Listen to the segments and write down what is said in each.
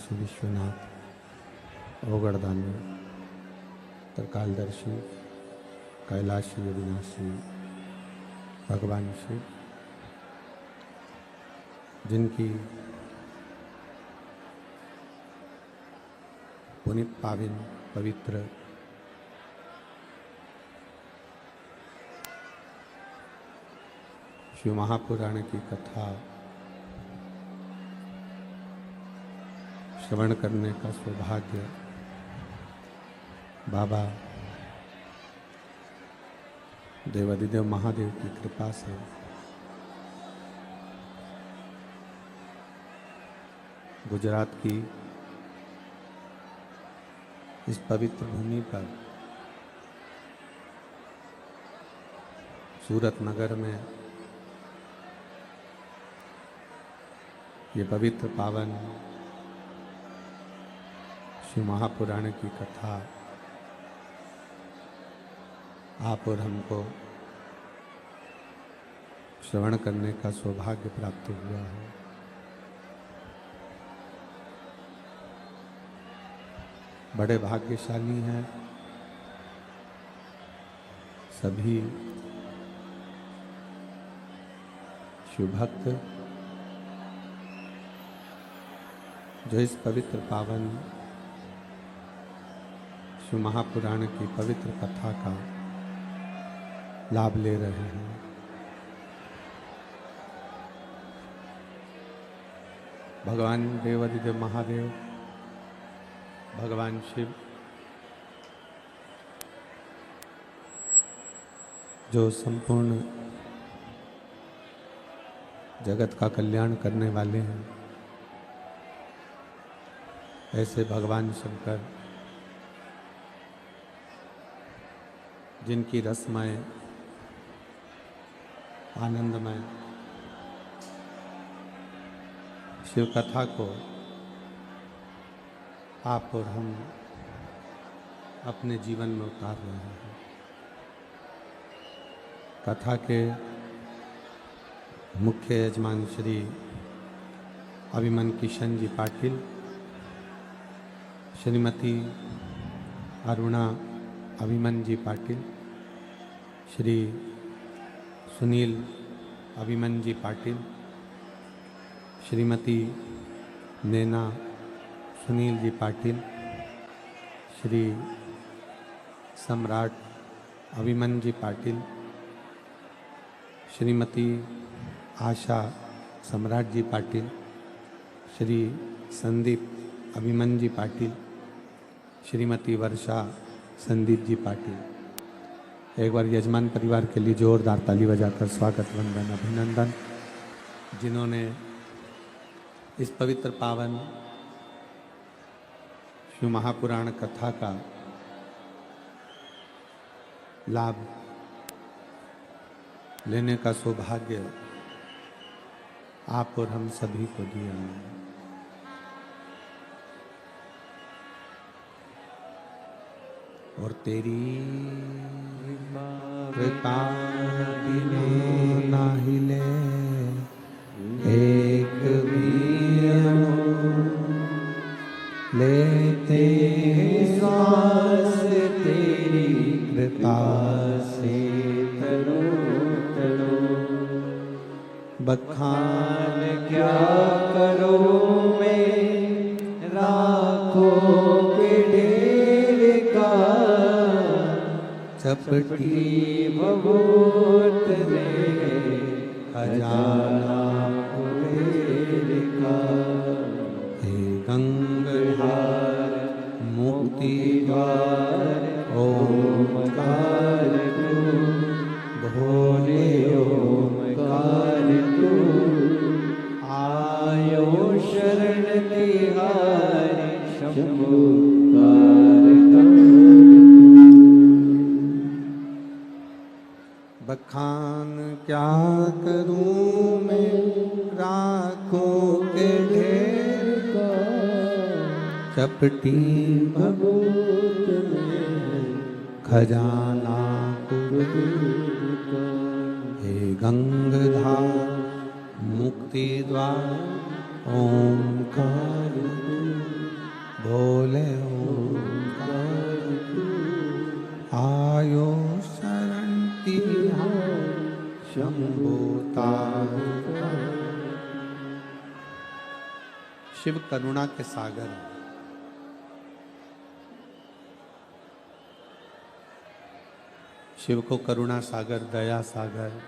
काशी विश्वनाथ ओगड़दानी त्रिकालदर्शी कैलाशी अविनाशी भगवान शिव, जिनकी पुनित पावन पवित्र शिव महापुराण की कथा श्रवण करने का सौभाग्य बाबा देवादिदेव महादेव की कृपा से गुजरात की इस पवित्र भूमि पर सूरत नगर में ये पवित्र पावन शिव महापुराण की कथा आप और हमको श्रवण करने का सौभाग्य प्राप्त हुआ है। बड़े भाग्यशाली हैं सभी शिव भक्त जो इस पवित्र पावन शिव महापुराण की पवित्र कथा का लाभ ले रहे हैं। भगवान देवादिदेव महादेव भगवान शिव जो संपूर्ण जगत का कल्याण करने वाले हैं, ऐसे भगवान शंकर जिनकी रसमय आनंदमय शिव कथा को आप और हम अपने जीवन में उतार रहे हैं। कथा के मुख्य यजमान श्री अभिमन किशन जी पाटिल, श्रीमती अरुणा अभिमन जी पाटिल, श्री सुनील अभिमन जी पाटिल, श्रीमती नैना सुनील जी पाटिल, श्री सम्राट अभिमन जी पाटिल, श्रीमती आशा सम्राट जी पाटिल, श्री संदीप अभिमन जी पाटिल, श्रीमती वर्षा संदीप जी पाटिल। एक बार यजमान परिवार के लिए जोरदार ताली बजाकर स्वागत वंदन अभिनंदन, जिन्होंने इस पवित्र पावन शिव महापुराण कथा का लाभ लेने का सौभाग्य आप और हम सभी को दिया है। और तेरी कृपा बिना ना हिले एक भी लेते सांस तेरी कृपा से तनो तनो, बखान क्या करो मैं राखों के ढेर का, चपटी भभूत ने खजाना कुबेर का। हे गंगाधार मुक्ति द्वार ओमकार तू, भोले ओमकार तू, आयो शरण तिहारी शंभु बखान क्या करूं मैं राखों के ढेर का, चपटी भभूत में खजाना कुबेर का। हे गंगाधार मुक्ति द्वार ओमकार भोले ओंकार आयो शरण शंभुता। शिव करुणा के सागर हैं। शिव को करुणा सागर, दया सागर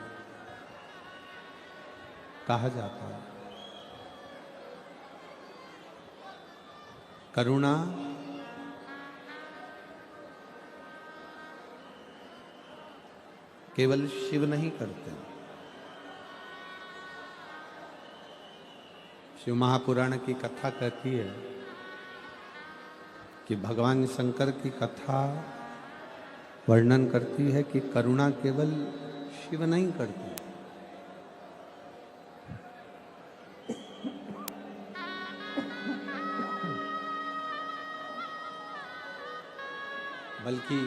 कहा जाता है। करुणा केवल शिव नहीं करते। शिव महापुराण की कथा कहती है कि भगवान शंकर की कथा वर्णन करती है कि करुणा केवल शिव नहीं करते, बल्कि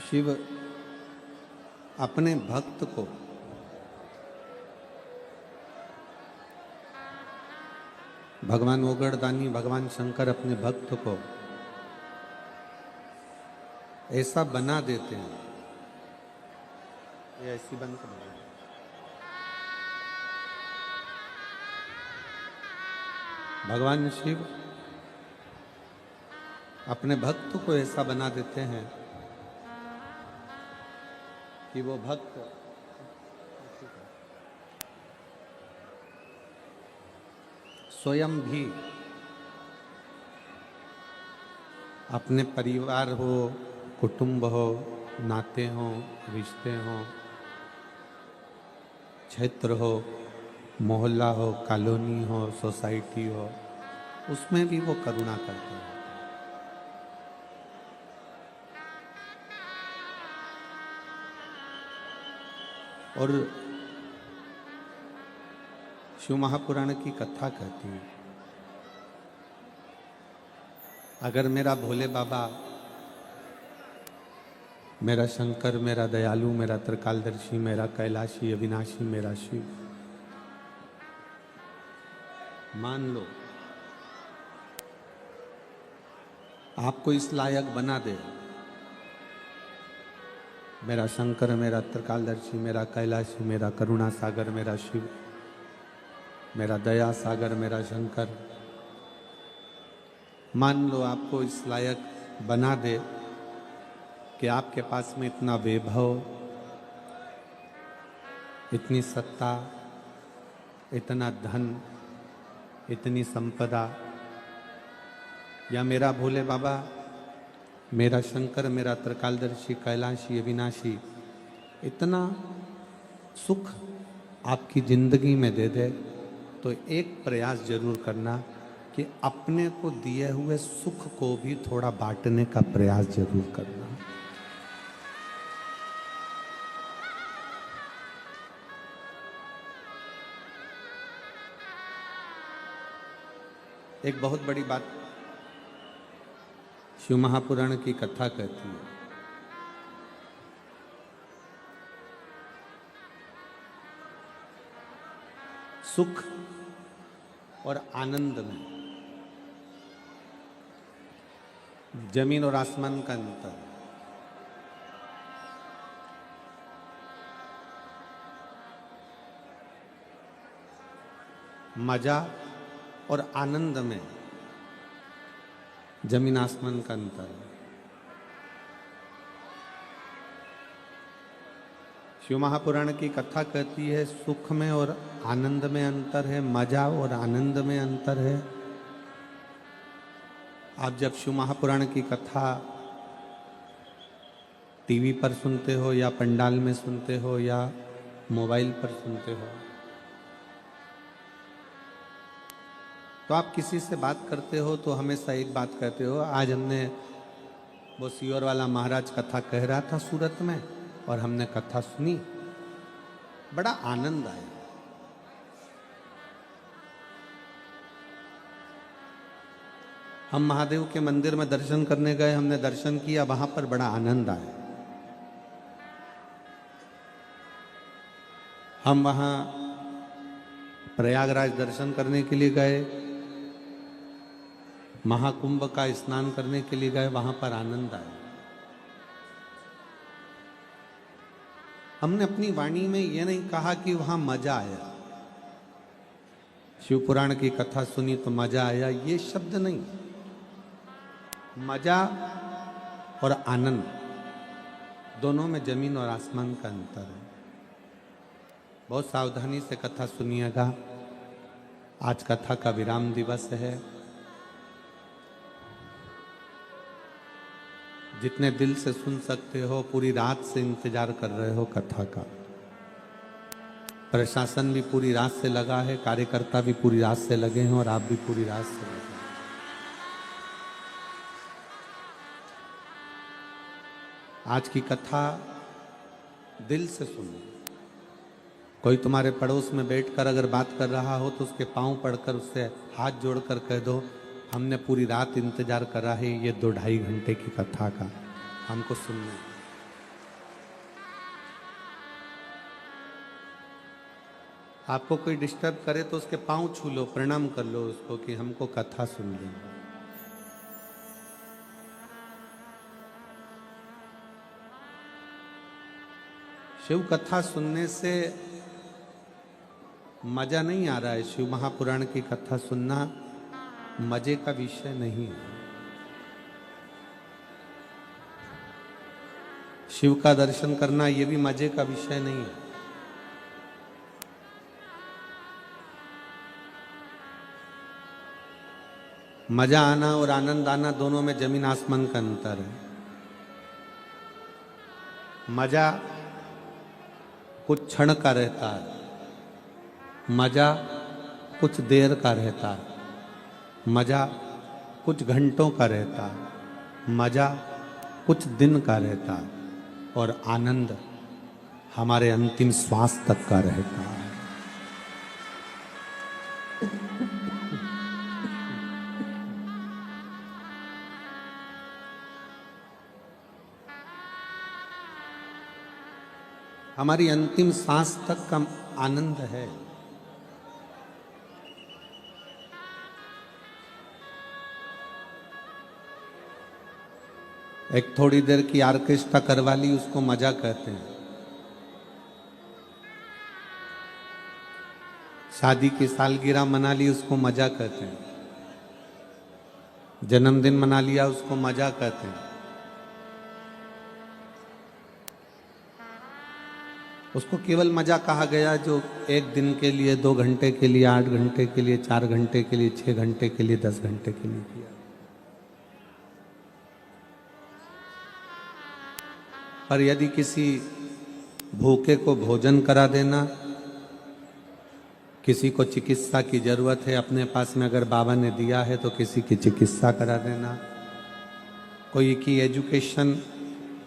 शिव अपने भक्त को भगवान ओगड़दानी, भगवान शंकर अपने भक्त को ऐसा बना देते हैं। ये ऐसी बंद कर दो। भगवान शिव अपने भक्त को ऐसा बना देते हैं कि वो भक्त स्वयं भी अपने परिवार हो, कुटुंब हो, नाते हो, रिश्ते हो, क्षेत्र हो, मोहल्ला हो, कॉलोनी हो, सोसाइटी हो, उसमें भी वो करुणा करते हैं। और शिव महापुराण की कथा कहती है, अगर मेरा भोले बाबा, मेरा शंकर, मेरा दयालु, मेरा त्रिकालदर्शी, मेरा कैलाशी, अविनाशी, मेरा शिव मान लो आपको इस लायक बना दे, मेरा शंकर, मेरा त्रिकालदर्शी, मेरा कैलाशी, मेरा करुणा सागर, मेरा शिव, मेरा दया सागर, मेरा शंकर, मान लो आपको इस लायक बना दे कि आपके पास में इतना वैभव, इतनी सत्ता, इतना धन, इतनी संपदा, या मेरा भोले बाबा, मेरा शंकर, मेरा त्रिकालदर्शी, कैलाशी, अविनाशी इतना सुख आपकी जिंदगी में दे दे, तो एक प्रयास जरूर करना कि अपने को दिए हुए सुख को भी थोड़ा बांटने का प्रयास जरूर करना। एक बहुत बड़ी बात शिव महापुराण की कथा कहती है, सुख और आनंद में जमीन और आसमान का अंतर। मजा और आनंद में जमीन आसमान का अंतर है। शिव महापुराण की कथा कहती है सुख में और आनंद में अंतर है, मजा और आनंद में अंतर है। आप जब शिव महापुराण की कथा टीवी पर सुनते हो या पंडाल में सुनते हो या मोबाइल पर सुनते हो, तो आप किसी से बात करते हो तो हमेशा एक बात कहते हो, आज हमने वो सियोर वाला महाराज कथा कह रहा था सूरत में और हमने कथा सुनी, बड़ा आनंद आया। हम महादेव के मंदिर में दर्शन करने गए, हमने दर्शन किया, वहां पर बड़ा आनंद आया। हम वहां प्रयागराज दर्शन करने के लिए गए, महाकुंभ का स्नान करने के लिए गए, वहां पर आनंद आया। हमने अपनी वाणी में यह नहीं कहा कि वहां मजा आया, शिव पुराण की कथा सुनी तो मजा आया, ये शब्द नहीं। मजा और आनंद दोनों में जमीन और आसमान का अंतर है। बहुत सावधानी से कथा सुनिएगा। आज कथा का विराम दिवस है। जितने दिल से सुन सकते हो, पूरी रात से इंतजार कर रहे हो कथा का। प्रशासन भी पूरी रात से लगा है, कार्यकर्ता भी पूरी रात से लगे हैं और आप भी पूरी रात से लगे हैं। आज की कथा दिल से सुनो। कोई तुम्हारे पड़ोस में बैठकर अगर बात कर रहा हो तो उसके पांव पड़कर उससे हाथ जोड़कर कह दो, हमने पूरी रात इंतजार करा है ये 2-2.5 घंटे की कथा का, हमको सुनना। आपको कोई डिस्टर्ब करे तो उसके पांव छू लो, प्रणाम कर लो उसको कि हमको कथा सुन लो। शिव कथा सुनने से मजा नहीं आ रहा है। शिव महापुराण की कथा सुनना मजे का विषय नहीं है। शिव का दर्शन करना ये भी मजे का विषय नहीं है। मजा आना और आनंद आना दोनों में जमीन आसमान का अंतर है। मजा कुछ क्षण का रहता है, मजा कुछ देर का रहता है, मजा कुछ घंटों का रहता है, मजा कुछ दिन का रहता है और आनंद हमारे अंतिम श्वास तक का रहता है। हमारी अंतिम सांस तक का आनंद है। एक थोड़ी देर की ऑर्केस्ट्रा करवा ली, उसको मजा कहते हैं। शादी की सालगिरह मना ली, उसको मजा कहते हैं। जन्मदिन मना लिया, उसको मजा कहते हैं। उसको केवल मजा कहा गया जो 1 दिन के लिए, 2 घंटे के लिए, 8 घंटे के लिए, 4 घंटे के लिए, 6 घंटे के लिए, 10 घंटे के लिए किया। पर यदि किसी भूखे को भोजन करा देना, किसी को चिकित्सा की जरूरत है, अपने पास में अगर बाबा ने दिया है तो किसी की चिकित्सा करा देना, कोई की एजुकेशन,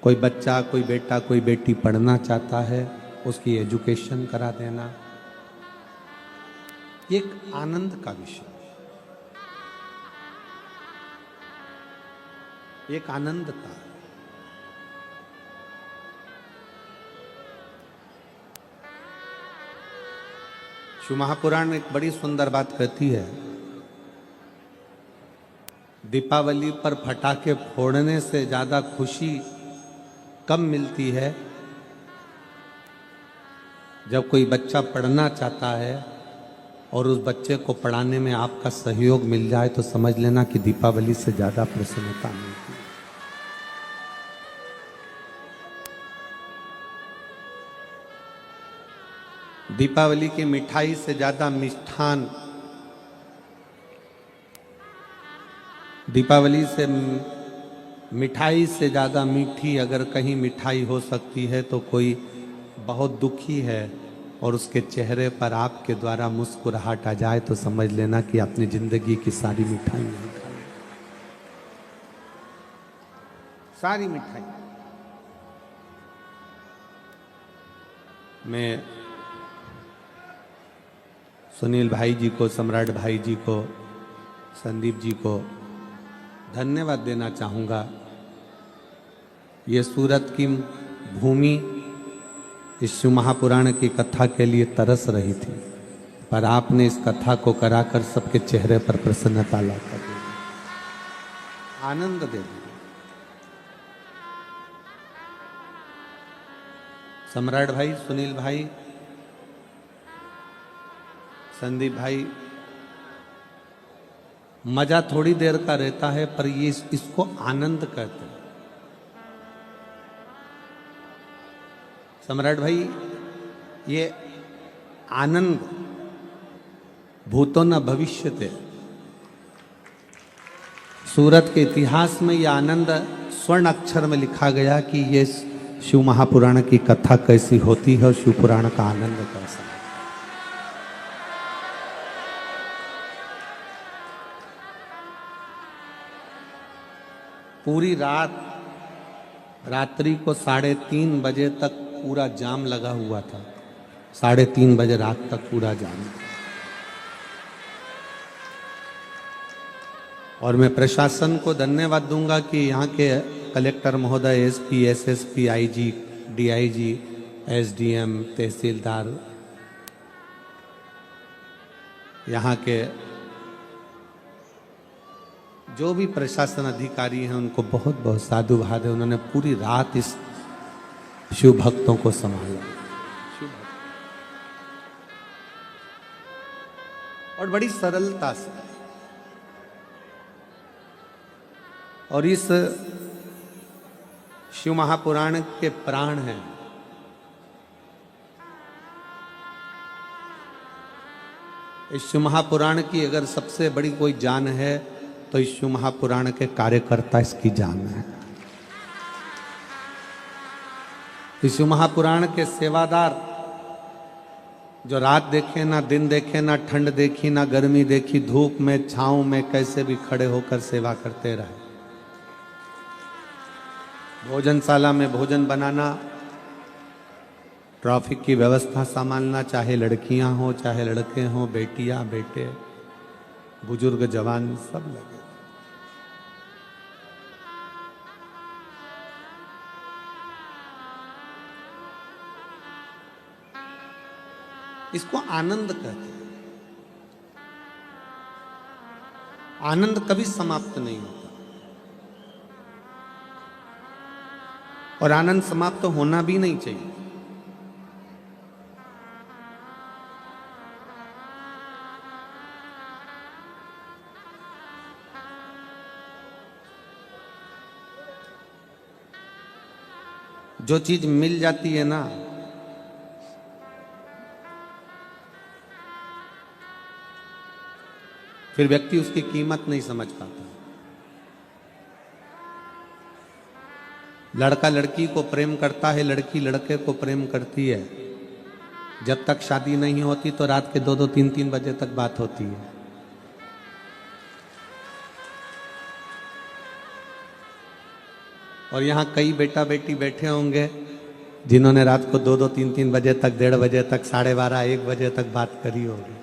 कोई बच्चा, कोई बेटा, कोई बेटी पढ़ना चाहता है, उसकी एजुकेशन करा देना, एक आनंद का विषय, एक आनंद का। शिव महापुराण एक बड़ी सुंदर बात कहती है, दीपावली पर पटाखे फोड़ने से ज्यादा खुशी कब मिलती है? जब कोई बच्चा पढ़ना चाहता है और उस बच्चे को पढ़ाने में आपका सहयोग मिल जाए तो समझ लेना कि दीपावली से ज्यादा प्रसन्नता मिलती है। दीपावली की मिठाई से ज्यादा मिष्ठान, दीपावली से मिठाई से ज्यादा मीठी अगर कहीं मिठाई हो सकती है तो कोई बहुत दुखी है और उसके चेहरे पर आपके द्वारा मुस्कुराहट आ जाए तो समझ लेना कि अपनी जिंदगी की सारी मिठाई नहीं खाई, सारी मिठाई। मैं सुनील भाई जी को, सम्राट भाई जी को, संदीप जी को धन्यवाद देना चाहूँगा। ये सूरत की भूमि इस शिव महापुराण की कथा के लिए तरस रही थी, पर आपने इस कथा को कराकर सबके चेहरे पर प्रसन्नता लाकर दे दी, आनंद दे दिया। सम्राट भाई, सुनील भाई, संदीप भाई, मजा थोड़ी देर का रहता है पर ये इसको आनंद कहते हैं। सम्राट भाई, ये आनंद भूतो न भविष्यते, सूरत के इतिहास में यह आनंद स्वर्ण अक्षर में लिखा गया कि ये शिव महापुराण की कथा कैसी होती है और शिव पुराण का आनंद कैसा है। पूरी रात्रि को 3:30 बजे तक पूरा जाम लगा हुआ था। 3:30 बजे रात तक पूरा जाम। और मैं प्रशासन को धन्यवाद दूंगा कि यहाँ के कलेक्टर महोदय, SP, SSP, IG, DIG, SDM, tehsildar, यहाँ के जो भी प्रशासन अधिकारी हैं उनको बहुत बहुत साधुवाद है। उन्होंने पूरी रात इस शिव भक्तों को संभाला और बड़ी सरलता से। और इस शिव महापुराण के प्राण हैं। इस शिव महापुराण की अगर सबसे बड़ी कोई जान है तो इस शिव महापुराण के कार्यकर्ता इसकी जान है। इस शिव महापुराण के सेवादार जो रात देखे ना दिन देखे, ना ठंड देखी, ना गर्मी देखी, धूप में छांव में कैसे भी खड़े होकर सेवा करते रहे। भोजनशाला में भोजन बनाना, ट्रैफिक की व्यवस्था संभालना, चाहे लड़कियां हो चाहे लड़के हों, बेटियां बेटे, बुजुर्ग जवान सब लगे। इसको आनंद कहते हैं। आनंद कभी समाप्त नहीं होता और आनंद समाप्त होना भी नहीं चाहिए। जो चीज मिल जाती है ना, फिर व्यक्ति उसकी कीमत नहीं समझ पाता। लड़का लड़की को प्रेम करता है, लड़की लड़के को प्रेम करती है। जब तक शादी नहीं होती तो रात के 2-2, 3-3 बजे तक बात होती है। और यहाँ कई बेटा बेटी बैठे होंगे जिन्होंने रात को 2-2, 3-3 बजे तक, 1:30 बजे तक, 12:30, 1 बजे तक बात करी होगी।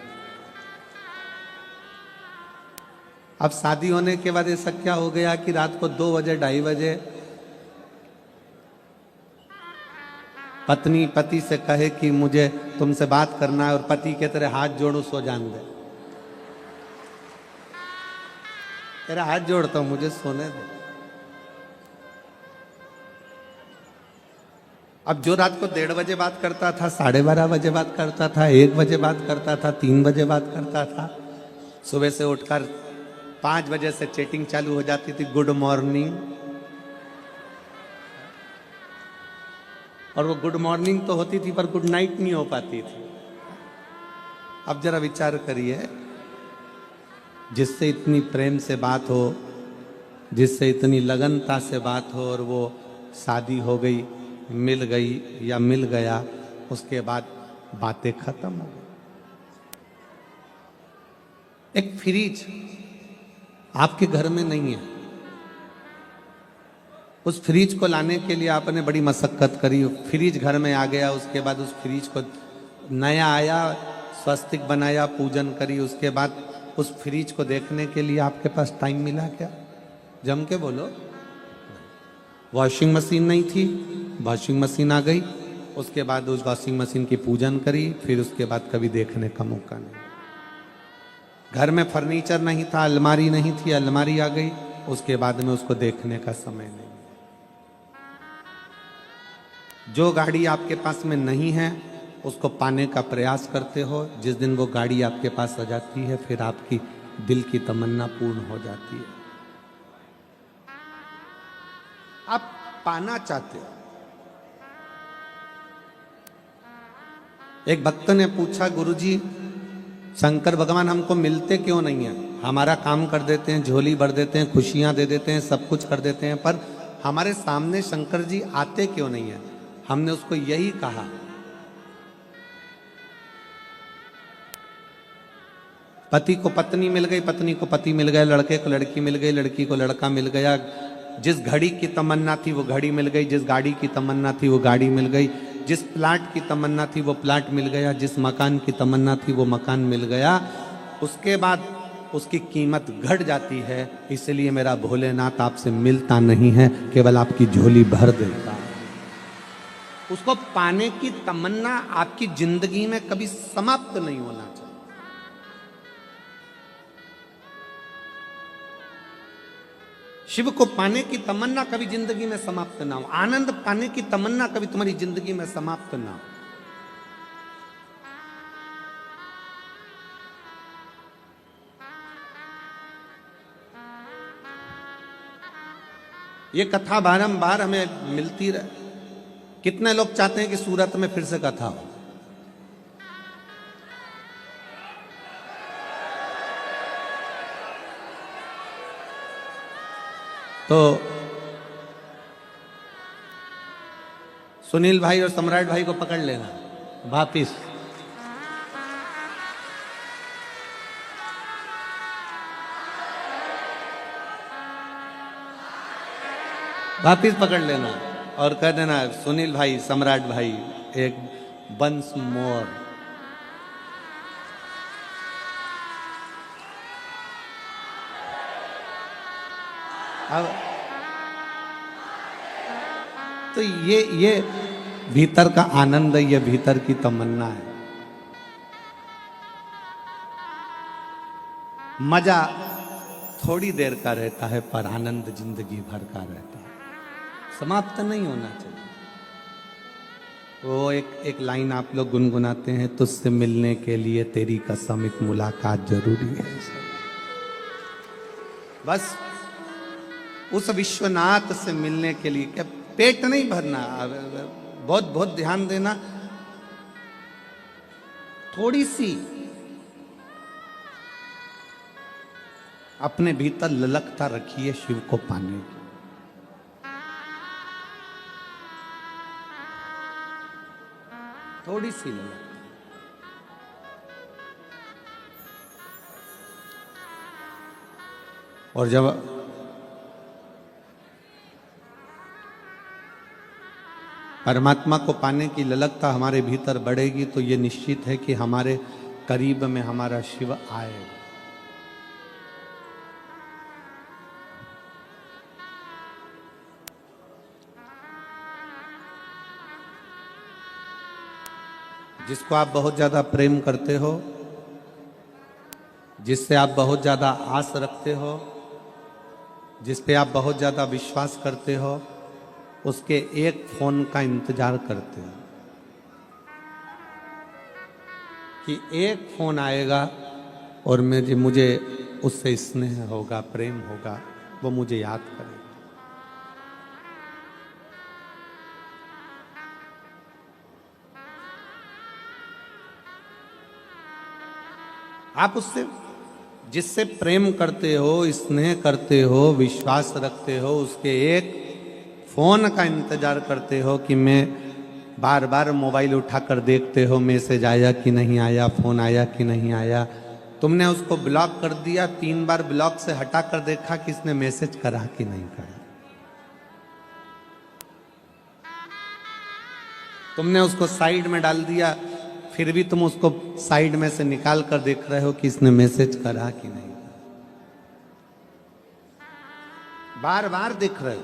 अब शादी होने के बाद ऐसा क्या हो गया कि रात को 2 बजे, 2:30 बजे पत्नी पति से कहे कि मुझे तुमसे बात करना है और पति के तेरे हाथ जोड़ू, सो जान दे, तेरा हाथ जोड़ता हूं, मुझे सोने दे। अब जो रात को 1:30 बजे बात करता था, 12:30 बजे बात करता था, 1 बजे बात करता था, 3 बजे बात करता था, सुबह से उठकर 5 बजे से चैटिंग चालू हो जाती थी, गुड मॉर्निंग। और वो गुड मॉर्निंग तो होती थी पर गुड नाइट नहीं हो पाती थी। अब जरा विचार करिए, जिससे इतनी प्रेम से बात हो, जिससे इतनी लगनता से बात हो, और वो शादी हो गई, मिल गई या मिल गया, उसके बाद बातें खत्म हो गई। एक फ्रिज आपके घर में नहीं है, उस फ्रिज को लाने के लिए आपने बड़ी मशक्कत करी, फ्रिज घर में आ गया, उसके बाद उस फ्रिज को नया आया, स्वस्तिक बनाया, पूजन करी, उसके बाद उस फ्रिज को देखने के लिए आपके पास टाइम मिला क्या? जम के बोलो। वॉशिंग मशीन नहीं थी, वॉशिंग मशीन आ गई, उसके बाद उस वॉशिंग मशीन की पूजन करी, फिर उसके बाद कभी देखने का मौका नहीं। घर में फर्नीचर नहीं था, अलमारी नहीं थी, अलमारी आ गई, उसके बाद में उसको देखने का समय नहीं। जो गाड़ी आपके पास में नहीं है उसको पाने का प्रयास करते हो, जिस दिन वो गाड़ी आपके पास आ जाती है फिर आपकी दिल की तमन्ना पूर्ण हो जाती है। आप पाना चाहते हो। एक भक्त ने पूछा, गुरुजी शंकर भगवान हमको मिलते क्यों नहीं है? हमारा काम कर देते हैं, झोली भर देते हैं, खुशियां दे देते हैं, सब कुछ कर देते हैं, पर हमारे सामने शंकर जी आते क्यों नहीं है? हमने उसको यही कहा, पति को पत्नी मिल गई, पत्नी को पति मिल गया, लड़के को लड़की मिल गई, लड़की को लड़का मिल गया, जिस घड़ी की तमन्ना थी वो घड़ी मिल गई, जिस गाड़ी की तमन्ना थी वो गाड़ी मिल गई, जिस प्लाट की तमन्ना थी वो प्लाट मिल गया, जिस मकान की तमन्ना थी वो मकान मिल गया। उसके बाद उसकी कीमत घट जाती है। इसलिए मेरा भोलेनाथ आपसे मिलता नहीं है, केवल आपकी झोली भर देता है। उसको पाने की तमन्ना आपकी जिंदगी में कभी समाप्त नहीं होना चाहिए। शिव को पाने की तमन्ना कभी जिंदगी में समाप्त ना हो, आनंद पाने की तमन्ना कभी तुम्हारी जिंदगी में समाप्त ना हो। ये कथा बारंबार हमें मिलती रहे। कितने लोग चाहते हैं कि सूरत में फिर से कथा हो? तो सुनील भाई और सम्राट भाई को पकड़ लेना वापिस। वापिस पकड़ लेना और कह देना, सुनील भाई, सम्राट भाई, एक वंस मोर। अब तो ये भीतर का आनंद है, ये भीतर की तमन्ना है। मजा थोड़ी देर का रहता है पर आनंद जिंदगी भर का रहता है, समाप्त नहीं होना चाहिए। वो एक लाइन आप लोग गुनगुनाते हैं, तुझसे मिलने के लिए तेरी कसम एक मुलाकात जरूरी है। बस उस विश्वनाथ से मिलने के लिए क्या पेट नहीं भरना, बहुत बहुत ध्यान देना। थोड़ी सी अपने भीतर ललकता रखिए शिव को पाने की। थोड़ी सी ललक। और जब परमात्मा को पाने की ललकता हमारे भीतर बढ़ेगी तो ये निश्चित है कि हमारे करीब में हमारा शिव आएगा। जिसको आप बहुत ज्यादा प्रेम करते हो, जिससे आप बहुत ज्यादा आस रखते हो, जिस पे आप बहुत ज्यादा विश्वास करते हो, उसके एक फोन का इंतजार करते हो कि एक फोन आएगा और मुझे उससे स्नेह होगा, प्रेम होगा, वो मुझे याद करेगा। आप उससे जिससे प्रेम करते हो, स्नेह करते हो, विश्वास रखते हो, उसके एक फोन का इंतजार करते हो कि मैं बार बार मोबाइल उठाकर देखते हो मैसेज आया कि नहीं आया, फोन आया कि नहीं आया। तुमने उसको ब्लॉक कर दिया, 3 बार ब्लॉक से हटा कर देखा कि इसने मैसेज करा कि नहीं करा। तुमने उसको साइड में डाल दिया, फिर भी तुम उसको साइड में से निकाल कर देख रहे हो कि इसने मैसेज करा कि नहीं। बार बार देख रहे हो।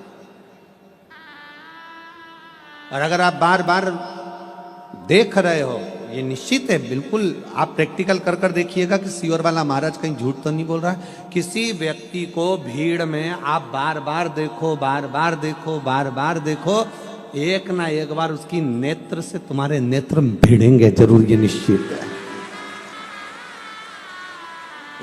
और अगर आप बार बार देख रहे हो, ये निश्चित है, बिल्कुल आप प्रैक्टिकल कर कर देखिएगा कि सीवर वाला महाराज कहीं झूठ तो नहीं बोल रहा है। किसी व्यक्ति को भीड़ में आप बार बार देखो, बार बार देखो, बार बार देखो, एक ना एक बार उसकी नेत्र से तुम्हारे नेत्र भिड़ेंगे जरूर, ये निश्चित है।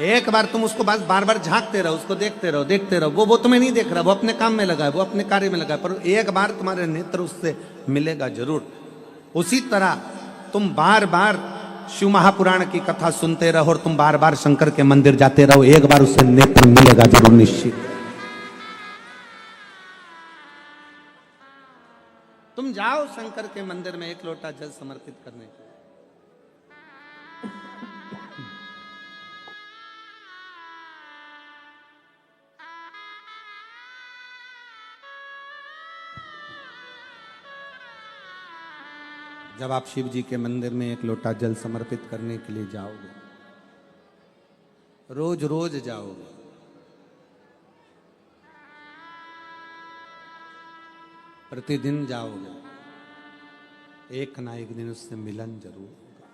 एक बार तुम उसको बस बार बार झांकते रहो, उसको देखते रहो, देखते रहो, वो तुम्हें नहीं देख रहा, वो अपने काम में लगा है, वो अपने कार्य में लगा है, पर एक बार तुम्हारे नेत्र उससे मिलेगा जरूर। उसी तरह तुम बार बार शिव महापुराण की कथा सुनते रहो और तुम बार बार शंकर के मंदिर जाते रहो, एक बार उससे नेत्र मिलेगा जरूर, निश्चित। तुम जाओ शंकर के मंदिर में एक लोटा जल समर्पित करने के लिए। जब आप शिव जी के मंदिर में एक लोटा जल समर्पित करने के लिए जाओगे, रोज रोज जाओगे, प्रतिदिन जाओगे, एक ना एक दिन उससे मिलन जरूर होगा,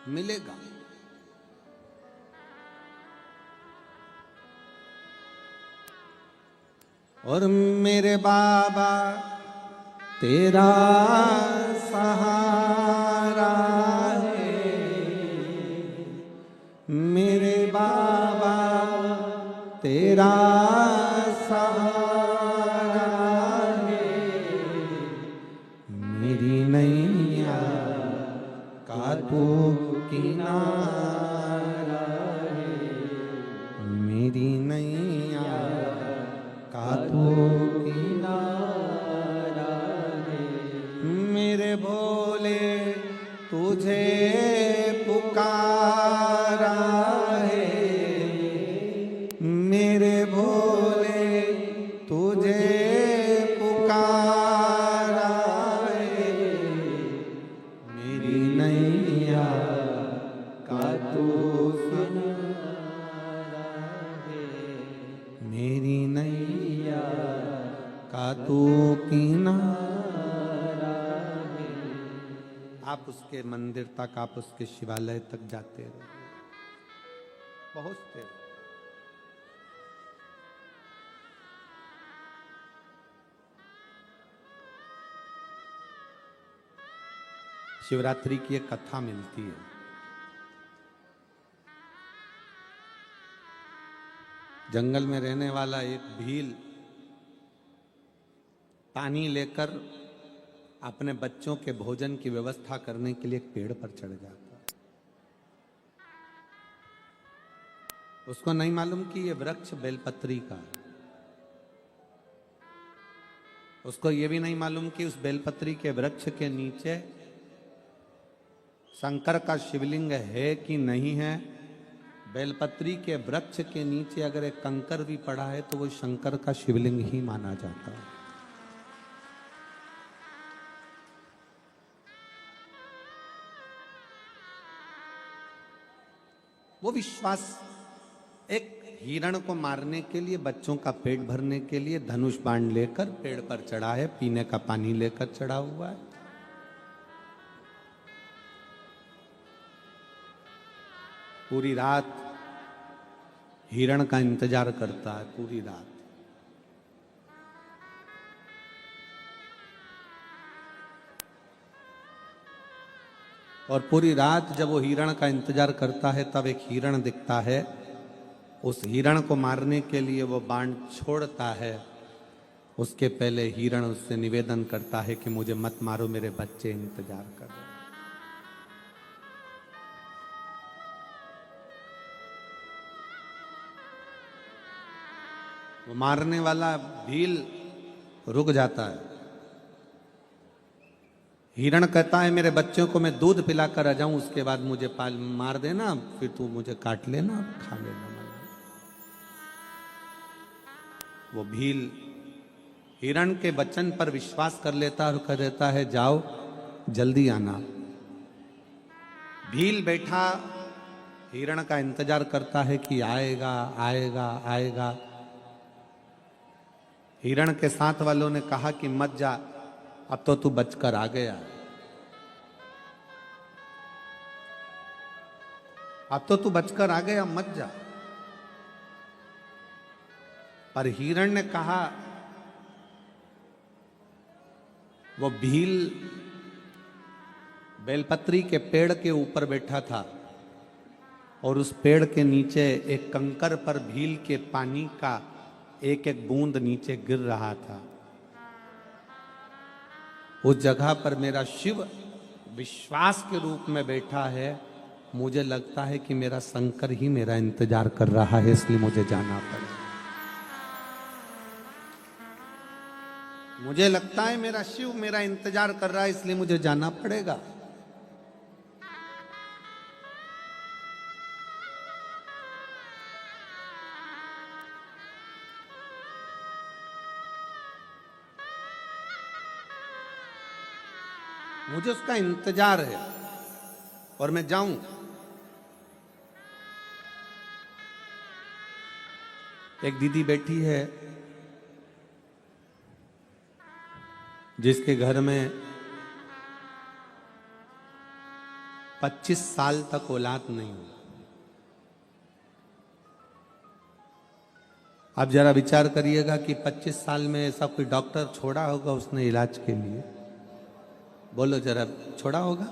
मिलेगा। और मेरे बाबा तेरा सहारा है, मेरे बाबा तेरा सहारा है, मेरी नैया का तू किनारा है, मेरी नैया का तू मेरे भोले तुझे पुकारा है, मेरे भोले तुझे पुकारा है, मेरी नैया का तू किनारा है, मेरी नैया का तू किनारा। आप उसके मंदिर तक, आप उसके शिवालय तक जाते रहो, पहुंचते रहो। शिवरात्रि की एक कथा मिलती है। जंगल में रहने वाला एक भील पानी लेकर अपने बच्चों के भोजन की व्यवस्था करने के लिए एक पेड़ पर चढ़ जाता। उसको नहीं मालूम कि यह वृक्ष बेलपत्री का है। उसको यह भी नहीं मालूम कि उस बेलपत्री के वृक्ष के नीचे शंकर का शिवलिंग है कि नहीं है। बेलपत्री के वृक्ष के नीचे अगर एक कंकर भी पड़ा है तो वो शंकर का शिवलिंग ही माना जाता है। वो विश्वास एक हिरण को मारने के लिए, बच्चों का पेट भरने के लिए धनुष बाण लेकर पेड़ पर चढ़ा है, पीने का पानी लेकर चढ़ा हुआ है। पूरी रात हिरण का इंतजार करता है, पूरी रात। और पूरी रात जब वो हिरण का इंतजार करता है तब एक हिरण दिखता है। उस हिरण को मारने के लिए वो बाण छोड़ता है। उसके पहले हिरण उससे निवेदन करता है कि मुझे मत मारो, मेरे बच्चे इंतजार कर रहे हैं। वो मारने वाला भील रुक जाता है। हिरण कहता है मेरे बच्चों को मैं दूध पिलाकर आ जाऊं, उसके बाद मुझे मार देना, फिर तू मुझे काट लेना, खा लेना। वो भील हिरण के वचन पर विश्वास कर लेता और कह देता है जाओ जल्दी आना। भील बैठा हिरण का इंतजार करता है कि आएगा आएगा आएगा। हिरण के साथ वालों ने कहा कि मत जा, अब तो तू बचकर आ गया, अब तो तू बचकर आ गया, मत जा। पर हिरण ने कहा, वो भील बेलपत्री के पेड़ के ऊपर बैठा था और उस पेड़ के नीचे एक कंकर पर भील के पानी का एक एक बूंद नीचे गिर रहा था। उस जगह पर मेरा शिव विश्वास के रूप में बैठा है। मुझे लगता है कि मेरा शंकर ही मेरा इंतजार कर रहा है, इसलिए मुझे जाना पड़ेगा। मुझे लगता है मेरा शिव मेरा इंतजार कर रहा है, इसलिए मुझे जाना पड़ेगा। मुझे उसका इंतजार है और मैं जाऊं। एक दीदी बैठी है जिसके घर में 25 साल तक औलाद नहीं हुई। आप जरा विचार करिएगा कि 25 साल में ऐसा कोई डॉक्टर छोड़ा होगा उसने इलाज के लिए? बोलो जरा, छोड़ा होगा?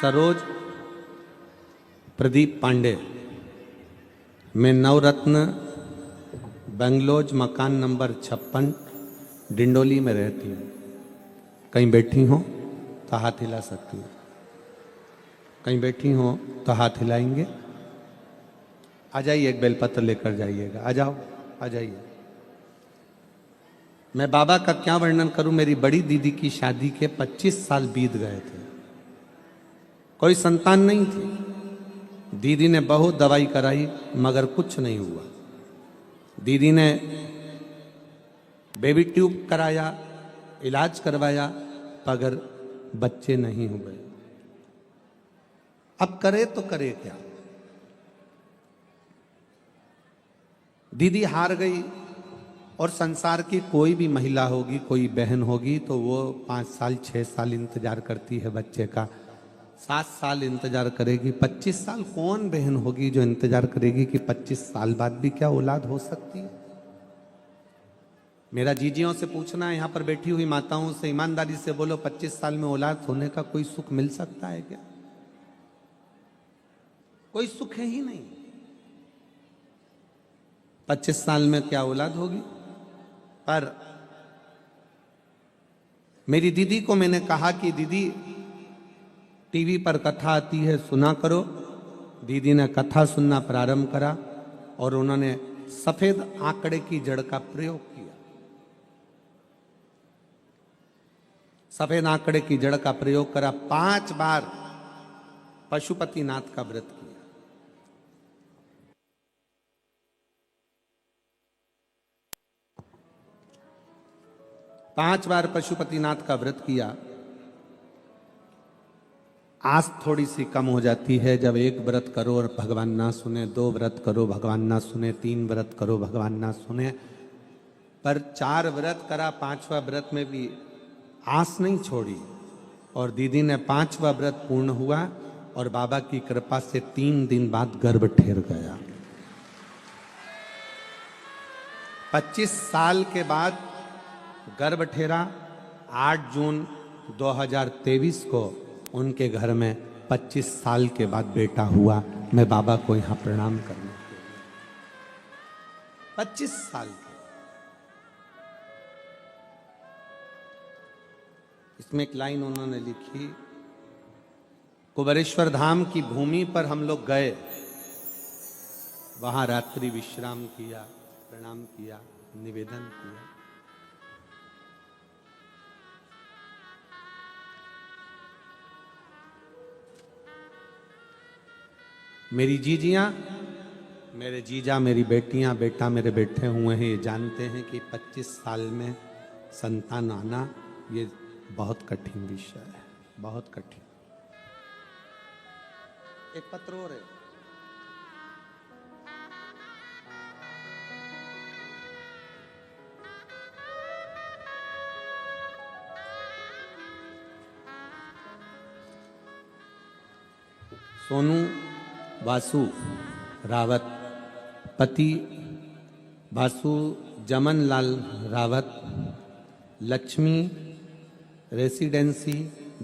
सरोज प्रदीप पांडे, मैं नवरत्न बेंगलोज मकान नंबर 56 डिंडोली में रहती हूँ। कहीं बैठी हो तो हाथ हिला सकती हूँ, कहीं बैठी हो तो हाथ हिलाएंगे। आ जाइए, एक बेलपत्र लेकर जाइएगा। आ जाओ, आ जाइए। मैं बाबा का क्या वर्णन करूं। मेरी बड़ी दीदी की शादी के 25 साल बीत गए थे, कोई संतान नहीं थी। दीदी ने बहुत दवाई कराई मगर कुछ नहीं हुआ। दीदी ने बेबी ट्यूब कराया, इलाज करवाया, मगर बच्चे नहीं हुए। अब करे तो करे क्या? दीदी हार गई। और संसार की कोई भी महिला होगी, कोई बहन होगी, तो वो 5 साल 6 साल इंतजार करती है बच्चे का, 7 साल इंतजार करेगी। 25 साल कौन बहन होगी जो इंतजार करेगी कि 25 साल बाद भी क्या औलाद हो सकती है? मेरा जीजियों से पूछना है, यहां पर बैठी हुई माताओं से, ईमानदारी से बोलो, 25 साल में औलाद होने का कोई सुख मिल सकता है क्या? कोई सुख है ही नहीं। 25 साल में क्या औलाद होगी? पर मेरी दीदी को मैंने कहा कि दीदी टीवी पर कथा आती है, सुना करो। दीदी ने कथा सुनना प्रारंभ करा और उन्होंने सफेद आंकड़े की जड़ का प्रयोग किया। सफेद आंकड़े की जड़ का प्रयोग करा। 5 बार पशुपतिनाथ का व्रत किया। 5 बार पशुपतिनाथ का व्रत किया। आस थोड़ी सी कम हो जाती है जब 1 व्रत करो और भगवान ना सुने, 2 व्रत करो भगवान ना सुने, 3 व्रत करो भगवान ना सुने। पर 4 व्रत करा, 5वां व्रत में भी आस नहीं छोड़ी और दीदी ने 5वां व्रत पूर्ण हुआ और बाबा की कृपा से 3 दिन बाद गर्भ ठेर गया। 25 साल के बाद गर्भ ठेरा। 8 जून 2023 को उनके घर में 25 साल के बाद बेटा हुआ। मैं बाबा को यहां प्रणाम करने के लिए 25 साल के। इसमें एक लाइन उन्होंने लिखी, कुबेरेश्वर धाम की भूमि पर हम लोग गए, वहां रात्रि विश्राम किया, प्रणाम किया, निवेदन किया। मेरी जीजियां, मेरे जीजा, मेरी बेटियां, बेटा मेरे बैठे हुए हैं, ये जानते हैं कि 25 साल में संतान आना ये बहुत कठिन विषय है, बहुत कठिन। एक पत्र और है, सोनू वासु रावत, पति Vasu Jaman Lal Rawat, Lakshmi residency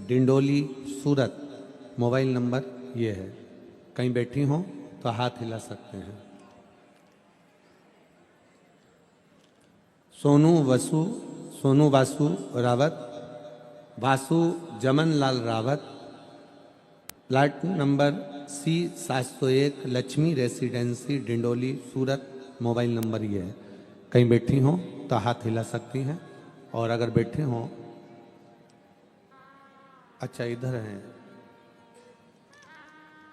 Dindoli Surat. Mobile number ये है। कहीं बैठी हो तो हाथ हिला सकते हैं। Sonu Vasu Rawat, Vasu Jaman Lal Rawat, plot number C701, Lakshmi residency Dindoli Surat. Mobile number ये है। कहीं बैठी हो तो हाथ हिला सकती हैं, और अगर बैठे हो, अच्छा इधर हैं,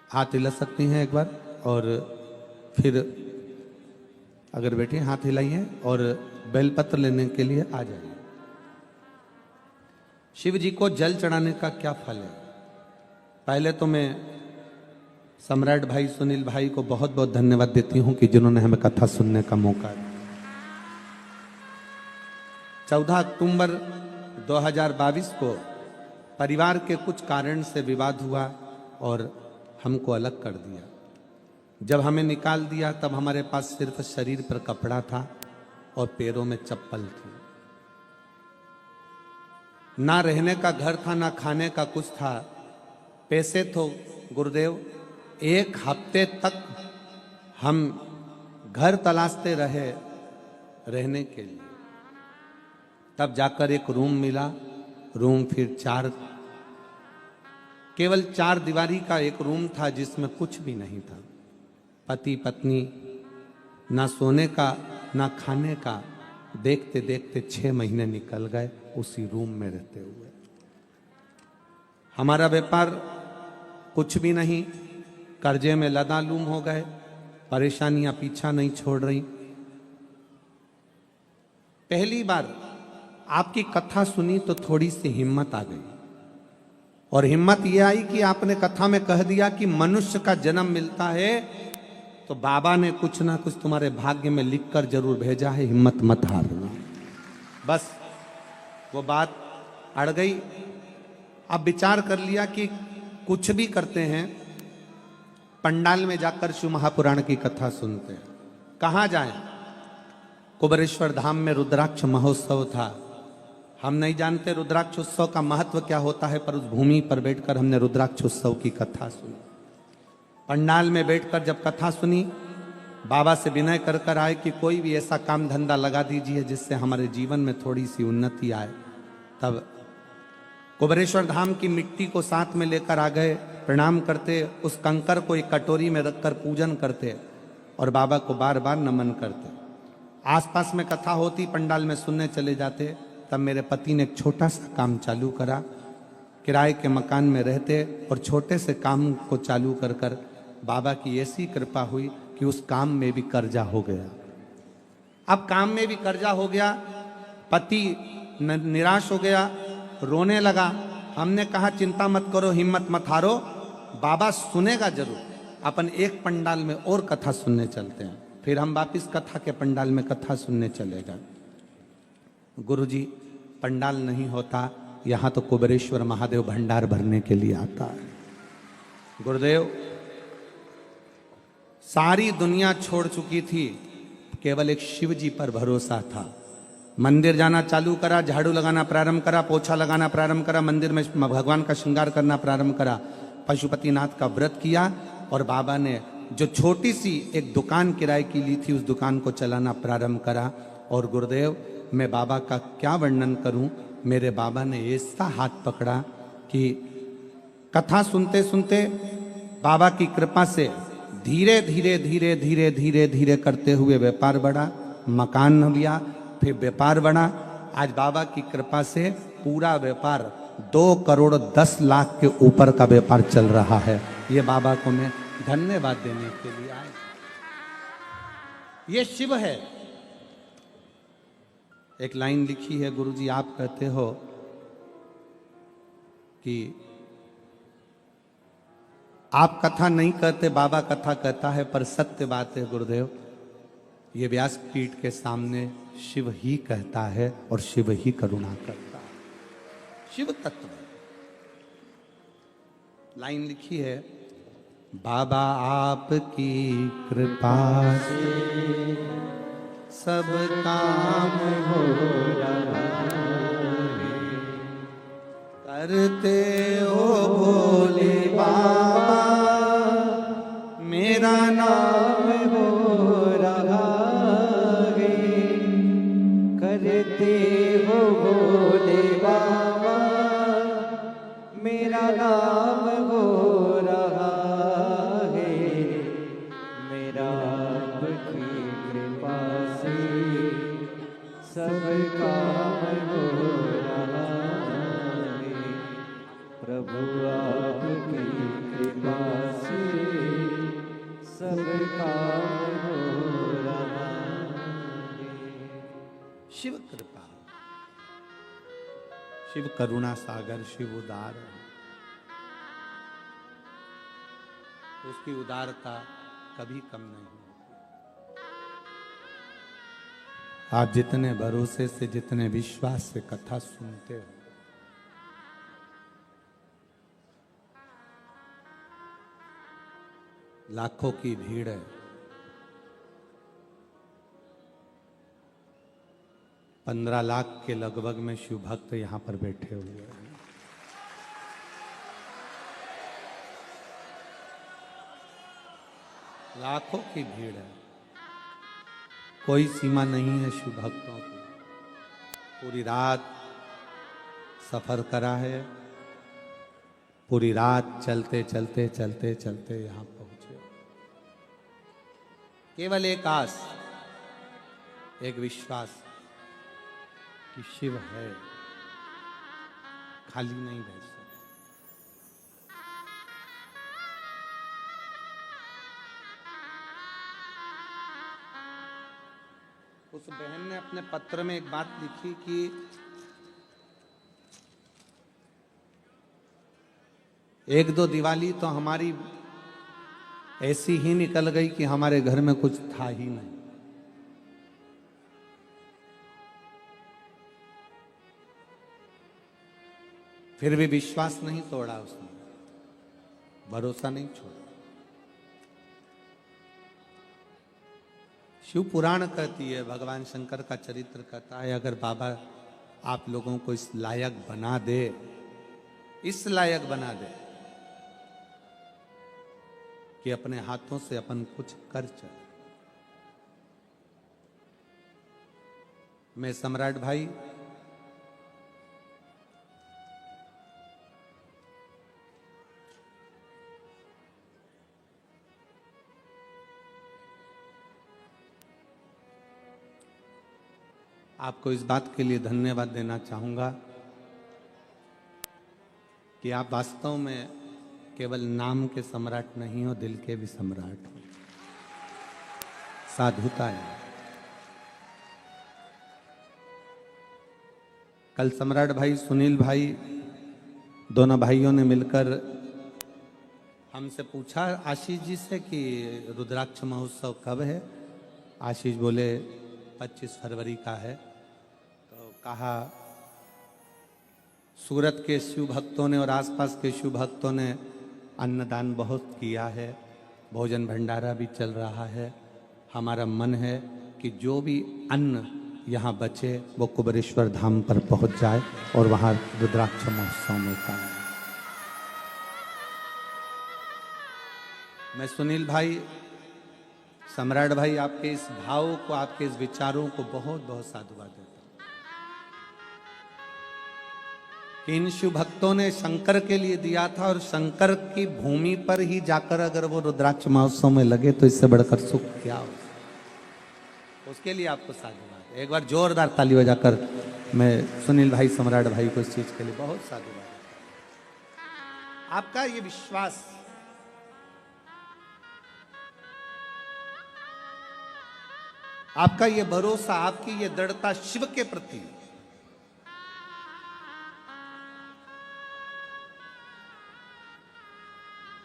हाथ हिला सकती हैं एक बार, और फिर अगर बैठे हाथ हिलाइए और बेलपत्र लेने के लिए आ जाइए। शिव जी को जल चढ़ाने का क्या फल है? पहले तो मैं सम्राट भाई सुनील भाई को बहुत बहुत धन्यवाद देती हूं कि जिन्होंने हमें कथा सुनने का मौका दिया। 14 अक्टूबर 2022 को परिवार के कुछ कारण से विवाद हुआ और हमको अलग कर दिया। जब हमें निकाल दिया तब हमारे पास सिर्फ शरीर पर कपड़ा था और पैरों में चप्पल थी। ना रहने का घर था, ना खाने का कुछ था। पैसे तो गुरुदेव 1 हफ्ते तक हम घर तलाशते रहे रहने के लिए, तब जाकर एक रूम मिला। रूम फिर केवल 4 दीवारी का एक रूम था जिसमें कुछ भी नहीं था। पति पत्नी, ना सोने का ना खाने का। देखते देखते 6 महीने निकल गए उसी रूम में रहते हुए। हमारा व्यापार कुछ भी नहीं, कर्जे में लदालूम हो गए। परेशानियां पीछा नहीं छोड़ रही। पहली बार आपकी कथा सुनी तो थोड़ी सी हिम्मत आ गई, और हिम्मत यह आई कि आपने कथा में कह दिया कि मनुष्य का जन्म मिलता है तो बाबा ने कुछ ना कुछ तुम्हारे भाग्य में लिखकर जरूर भेजा है, हिम्मत मत हारना। बस वो बात अड़ गई। अब विचार कर लिया कि कुछ भी करते हैं, पंडाल में जाकर शिव महापुराण की कथा सुनते हैं। कहाँ जाएं? कुबेरेश्वर धाम में रुद्राक्ष महोत्सव था। हम नहीं जानते रुद्राक्ष उत्सव का महत्व क्या होता है, पर उस भूमि पर बैठकर हमने रुद्राक्ष उत्सव की कथा सुनी। पंडाल में बैठकर जब कथा सुनी, बाबा से विनय कर कर आए कि कोई भी ऐसा काम धंधा लगा दीजिए जिससे हमारे जीवन में थोड़ी सी उन्नति आए। तब कुबेरेश्वर धाम की मिट्टी को साथ में लेकर आ गए। प्रणाम करते, उस कंकर को एक कटोरी में रखकर पूजन करते और बाबा को बार बार नमन करते। आसपास में कथा होती, पंडाल में सुनने चले जाते। तब मेरे पति ने एक छोटा सा काम चालू करा। किराए के मकान में रहते और छोटे से काम को चालू कर कर बाबा की ऐसी कृपा हुई कि उस काम में भी कर्जा हो गया। अब काम में भी कर्जा हो गया, पति निराश हो गया, रोने लगा। हमने कहा चिंता मत करो, हिम्मत मत हारो, बाबा सुनेगा जरूर। अपन एक पंडाल में और कथा सुनने चलते हैं। फिर हम वापिस कथा के पंडाल में कथा सुनने चले गए। गुरुजी, पंडाल नहीं होता, यहाँ तो कुबेरेश्वर महादेव भंडार भरने के लिए आता है। गुरुदेव, सारी दुनिया छोड़ चुकी थी, केवल एक शिव जी पर भरोसा था। मंदिर जाना चालू करा, झाड़ू लगाना प्रारंभ करा, पोछा लगाना प्रारंभ करा, मंदिर में भगवान का श्रृंगार करना प्रारंभ करा, पशुपतिनाथ का व्रत किया, और बाबा ने जो छोटी सी एक दुकान किराए की ली थी उस दुकान को चलाना प्रारंभ करा। और गुरुदेव, मैं बाबा का क्या वर्णन करूं। मेरे बाबा ने ऐसा हाथ पकड़ा कि कथा सुनते सुनते बाबा की कृपा से धीरे धीरे धीरे धीरे धीरे धीरे करते हुए व्यापार बढ़ा, मकान लिया, फिर व्यापार बढ़ा। आज बाबा की कृपा से पूरा व्यापार 2 करोड़ 10 लाख के ऊपर का व्यापार चल रहा है। ये बाबा को मैं धन्यवाद देने के लिए आया। ये शिव है। एक लाइन लिखी है, गुरुजी आप कहते हो कि आप कथा नहीं कहते, बाबा कथा कहता है, पर सत्य बात है गुरुदेव, ये व्यासपीठ के सामने शिव ही कहता है और शिव ही करुणा करता है। शिव तत्व। लाइन लिखी है, बाबा आपकी कृपा से सब काम हो रहा है। करते हो भोले बाबा मेरा नाम हो रहा है। करते हो भोले बाबा मेरा नाम हो रहा है। मेरा आपकी कृपा से सब काम हो रहा है। प्रभु आपकी कृपा से सब काम हो रहा है। शिव कृपा, शिव करुणा सागर, शिव उदार है। उसकी उदारता कभी कम नहीं होती। आप जितने भरोसे से, जितने विश्वास से कथा सुनते हो, लाखों की भीड़ है। 15 लाख के लगभग में शिव भक्त यहां पर बैठे हुए हैं। लाखों की भीड़ है, कोई सीमा नहीं है शिव भक्तों की। पूरी रात सफर करा है, पूरी रात चलते चलते चलते चलते यहां पहुंचे। केवल एक आस, एक विश्वास कि शिव है, खाली नहीं रह सकते। उस बहन ने अपने पत्र में एक बात लिखी कि एक दो दिवाली तो हमारी ऐसी ही निकल गई कि हमारे घर में कुछ था ही नहीं। फिर भी विश्वास नहीं तोड़ा उसने, भरोसा नहीं छोड़ा। शिव पुराण कहती है, भगवान शंकर का चरित्र कहता है, अगर बाबा आप लोगों को इस लायक बना दे, इस लायक बना दे कि अपने हाथों से अपन कुछ कर चले। मैं सम्राट भाई आपको इस बात के लिए धन्यवाद देना चाहूंगा कि आप वास्तव में केवल नाम के सम्राट नहीं हो, दिल के भी सम्राट हो। साधुता है। कल सम्राट भाई, सुनील भाई, दोनों भाइयों ने मिलकर हमसे पूछा आशीष जी से कि रुद्राक्ष महोत्सव कब है। आशीष बोले 25 फरवरी का है। तो कहा सूरत के शिव भक्तों ने और आसपास के शिव भक्तों ने अन्नदान बहुत किया है, भोजन भंडारा भी चल रहा है। हमारा मन है कि जो भी अन्न यहाँ बचे वो कुबेरेश्वर धाम पर पहुँच जाए और वहाँ रुद्राक्ष महोत्सव में का। मैं सुनील भाई, सम्राट भाई, आपके इस भाव को, आपके इस विचारों को बहुत बहुत साधुवाद देता हूं कि इन शिव भक्तों ने शंकर के लिए दिया था और शंकर की भूमि पर ही जाकर अगर वो रुद्राक्ष महोत्सव में लगे तो इससे बढ़कर सुख क्या हो। उसके लिए आपको साधुवाद। एक बार जोरदार ताली बजाकर मैं सुनील भाई, सम्राट भाई को इस चीज के लिए बहुत साधुवाद। आपका ये विश्वास, आपका ये भरोसा, आपकी ये दृढ़ता शिव के प्रति,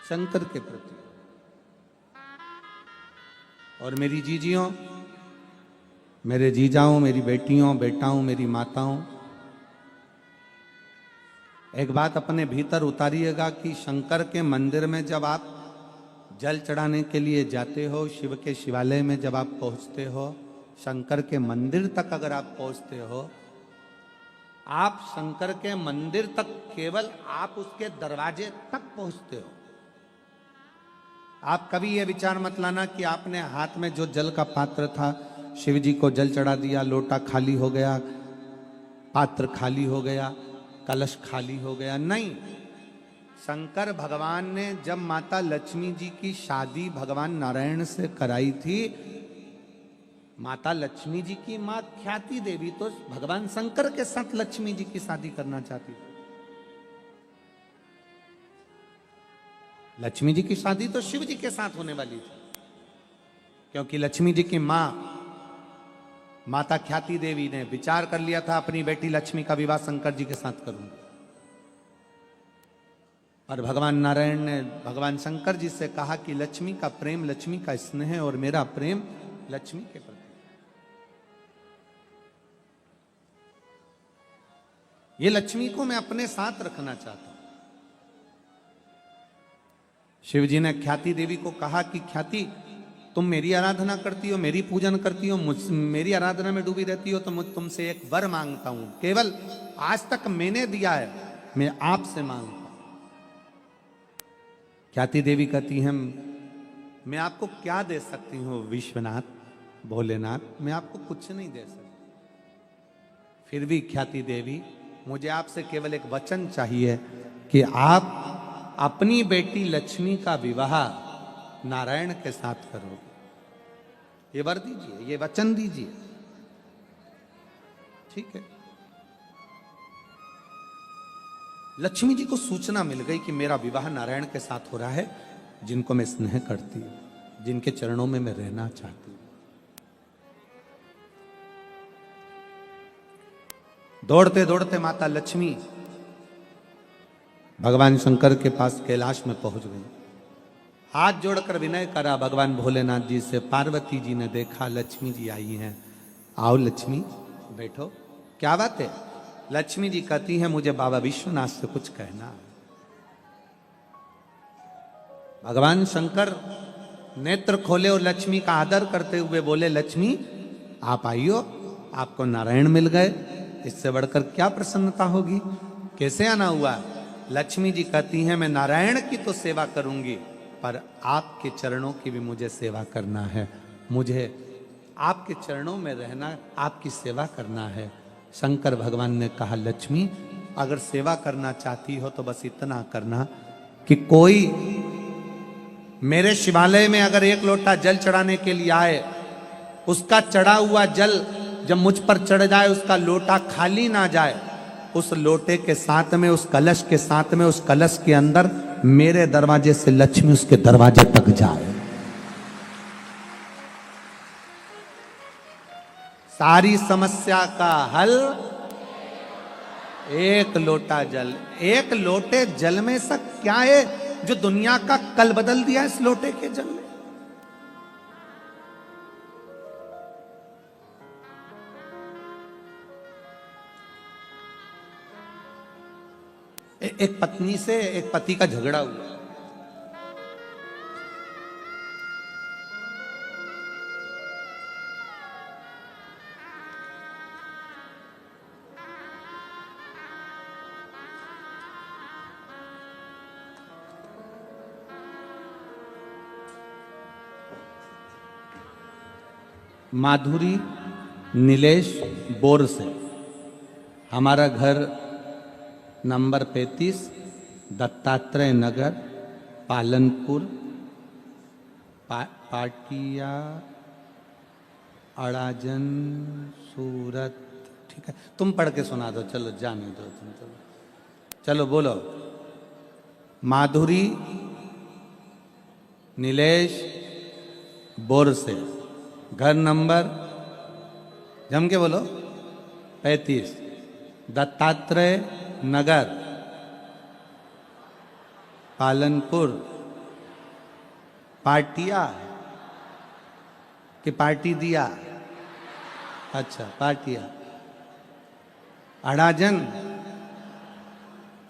शंकर के प्रति, और मेरी जीजियों, मेरे जीजाओं, मेरी बेटियों, बेटाओं, मेरी माताओं, एक बात अपने भीतर उतारिएगा कि शंकर के मंदिर में जब आप जल चढ़ाने के लिए जाते हो शिव के शिवालय में, जब आप पहुंचते हो, शंकर के मंदिर तक अगर आप पहुंचते हो, आप शंकर के मंदिर तक केवल आप उसके दरवाजे तक पहुंचते हो। आप कभी यह विचार मत लाना कि आपने हाथ में जो जल का पात्र था शिव जी को जल चढ़ा दिया, लोटा खाली हो गया, पात्र खाली हो गया, कलश खाली हो गया। नहीं, शंकर भगवान ने जब माता लक्ष्मी जी की शादी भगवान नारायण से कराई थी, माता लक्ष्मी जी की मां ख्याति देवी तो भगवान शंकर के साथ लक्ष्मी जी की शादी करना चाहती थी। लक्ष्मी जी की शादी तो शिव जी के साथ होने वाली थी, क्योंकि लक्ष्मी जी की मां माता ख्याति देवी ने विचार कर लिया था अपनी बेटी लक्ष्मी का विवाह शंकर जी के साथ करूंगी। और भगवान नारायण ने भगवान शंकर जी से कहा कि लक्ष्मी का प्रेम, लक्ष्मी का स्नेह और मेरा प्रेम लक्ष्मी के प्रति, ये लक्ष्मी को मैं अपने साथ रखना चाहता हूं। शिव जी ने ख्याति देवी को कहा कि ख्याति, तुम मेरी आराधना करती हो, मेरी पूजन करती हो, मेरी आराधना में डूबी रहती हो, तो मुझ तुमसे एक वर मांगता हूं, केवल आज तक मैंने दिया है, मैं आपसे मांगता हूं। ख्याति देवी कहती है, मैं आपको क्या दे सकती हूं विश्वनाथ, भोलेनाथ, मैं आपको कुछ नहीं दे सकती। फिर भी ख्याति देवी, मुझे आपसे केवल एक वचन चाहिए कि आप अपनी बेटी लक्ष्मी का विवाह नारायण के साथ करोगे। ये वर दीजिए, ये वचन दीजिए। ठीक है। लक्ष्मी जी को सूचना मिल गई कि मेरा विवाह नारायण के साथ हो रहा है, जिनको मैं स्नेह करती हूं, जिनके चरणों में मैं रहना चाहती हूं। दौड़ते दौड़ते माता लक्ष्मी भगवान शंकर के पास कैलाश में पहुंच गई। हाथ जोड़कर विनय करा भगवान भोलेनाथ जी से। पार्वती जी ने देखा लक्ष्मी जी आई हैं। आओ लक्ष्मी, बैठो। क्या बात है? लक्ष्मी जी कहती हैं, मुझे बाबा विश्वनाथ से कुछ कहना है। भगवान शंकर नेत्र खोले और लक्ष्मी का आदर करते हुए बोले, लक्ष्मी आप आइयो, आपको नारायण मिल गए, इससे बढ़कर क्या प्रसन्नता होगी? कैसे आना हुआ? लक्ष्मी जी कहती हैं, मैं नारायण की तो सेवा करूंगी, पर आपके चरणों की भी मुझे सेवा करना है। मुझे आपके चरणों में रहना, आपकी सेवा करना है। शंकर भगवान ने कहा, लक्ष्मी अगर सेवा करना चाहती हो तो बस इतना करना कि कोई मेरे शिवालय में अगर एक लोटा जल चढ़ाने के लिए आए, उसका चढ़ा हुआ जल जब मुझ पर चढ़ जाए, उसका लोटा खाली ना जाए, उस लोटे के साथ में, उस कलश के साथ में, उस कलश के अंदर मेरे दरवाजे से लक्ष्मी उसके दरवाजे तक जाए। सारी समस्या का हल एक लोटा जल। एक लोटे जल में सब क्या है जो दुनिया का कल बदल दिया इस लोटे के जल ने? एक पत्नी से एक पति का झगड़ा हुआ। माधुरी नीलेश बोर से। हमारा घर नंबर 35 दत्तात्रेय नगर, पालनपुर, पाटिया, अड़ाजन, सूरत। ठीक है, तुम पढ़ के सुना दो। चलो जाने दो तुम। चलो बोलो। माधुरी नीलेश बोर से, घर नंबर जम के बोलो 35 दत्तात्रेय नगर, पालनपुर। पाटिया कि पार्टी दिया? अच्छा, पाटिया। अड़ाजन,